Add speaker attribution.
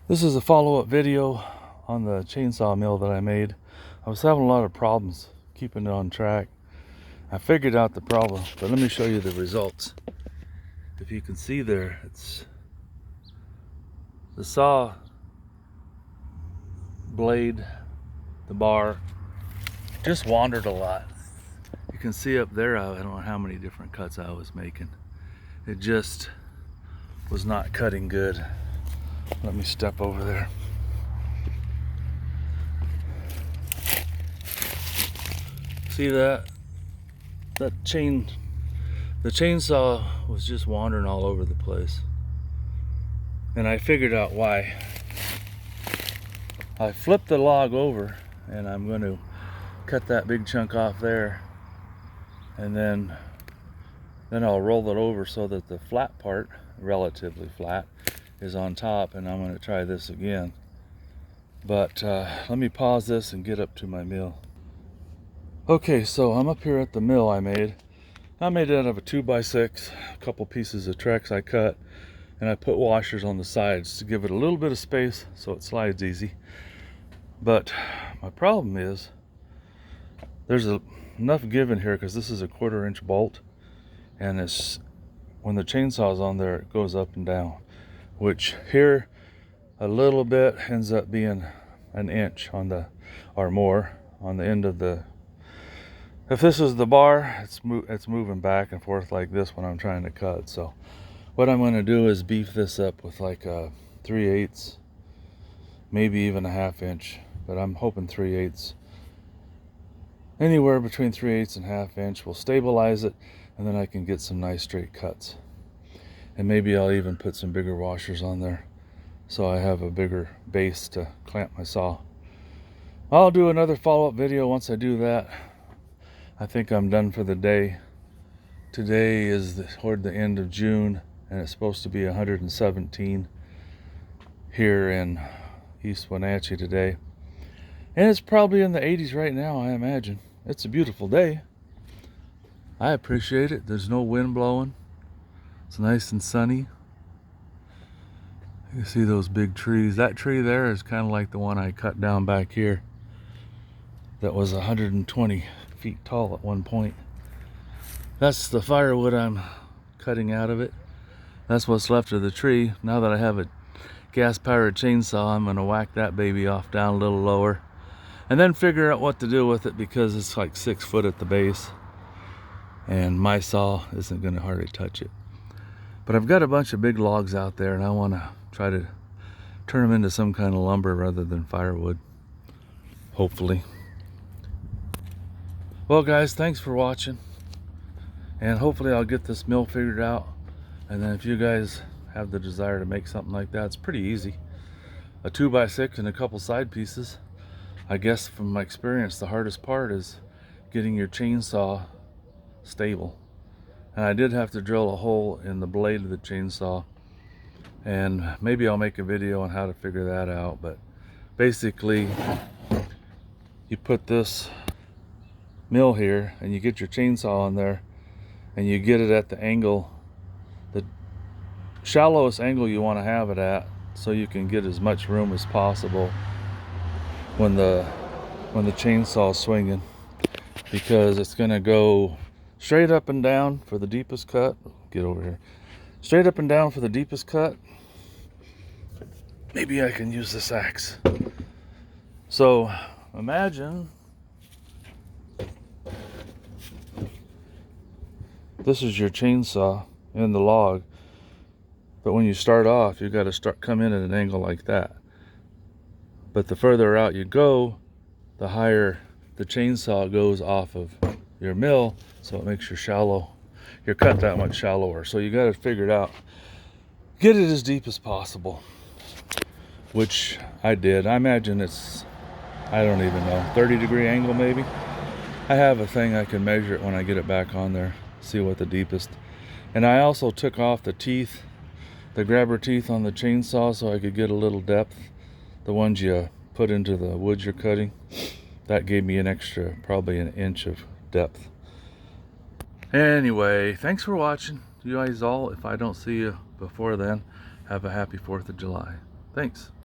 Speaker 1: This is a follow-up video on the chainsaw mill that I made. I was having a lot of problems keeping it on track. I figured out the problem, but let me show you the results. If you can see there, it's the saw blade, the bar just wandered a lot. You can see up there, I don't know how many different cuts I was making. It just was not cutting good. Let me step over there. See that? The chainsaw was just wandering all over the place. And I figured out why. I flipped the log over and I'm going to cut that big chunk off there, and then I'll roll it over so that the flat part, relatively flat, is on top, and I'm going to try this again. But let me pause this and get up to my mill. Okay, so I'm up here at the mill I made. I made it out of a 2x6, a couple pieces of Trex I cut, and I put washers on the sides to give it a little bit of space so it slides easy. But my problem is there's enough give in here because this is a 1/4 inch bolt, and it's when the chainsaw's on there, it goes up and down, which here a little bit ends up being an inch on the, or more, on the end of the, if this is the bar, it's moving back and forth like this when I'm trying to cut. So what I'm going to do is beef this up with like a 3/8, maybe even a 1/2 inch, but I'm hoping 3/8. Anywhere between 3/8 and 1/2 inch will stabilize it, and then I can get some nice straight cuts. And maybe I'll even put some bigger washers on there so I have a bigger base to clamp my saw. I'll do another follow-up video once I do that. I think I'm done for the day. Today is toward the end of June, and it's supposed to be 117 here in East Wenatchee today. And it's probably in the 80s right now, I imagine. It's a beautiful day. I appreciate it. There's no wind blowing. It's nice and sunny. You see those big trees. That tree there is kind of like the one I cut down back here. That was 120 feet tall at one point. That's the firewood I'm cutting out of it. That's what's left of the tree. Now that I have a gas-powered chainsaw, I'm gonna whack that baby off down a little lower, and then figure out what to do with it, because it's like 6 foot at the base and my saw isn't going to hardly touch it. But I've got a bunch of big logs out there, and I want to try to turn them into some kind of lumber rather than firewood, hopefully. Well guys, thanks for watching, and hopefully I'll get this mill figured out. And then if you guys have the desire to make something like that, it's pretty easy. A 2x6 and a couple side pieces. I guess from my experience, the hardest part is getting your chainsaw stable. And I did have to drill a hole in the blade of the chainsaw, and maybe I'll make a video on how to figure that out. But basically, you put this mill here and you get your chainsaw on there, and you get it at the angle, the shallowest angle you want to have it at, so you can get as much room as possible when the chainsaw is swinging, because it's going to go straight up and down for the deepest cut. Get over here. Straight up and down for the deepest cut. Maybe I can use this axe. So imagine this is your chainsaw in the log, but when you start off, you got to come in at an angle like that. But the further out you go, the higher the chainsaw goes off of your mill, so it makes your cut that much shallower. So you got to figure it out. Get it as deep as possible, which I did. I imagine it's, I don't even know, 30-degree angle maybe. I have a thing I can measure it when I get it back on there, see what the deepest. And I also took off the teeth, the grabber teeth on the chainsaw, so I could get a little depth. The ones you put into the wood you're cutting, that gave me an extra, probably an inch of depth. Anyway, thanks for watching. You guys all, if I don't see you before then, have a happy 4th of July. Thanks.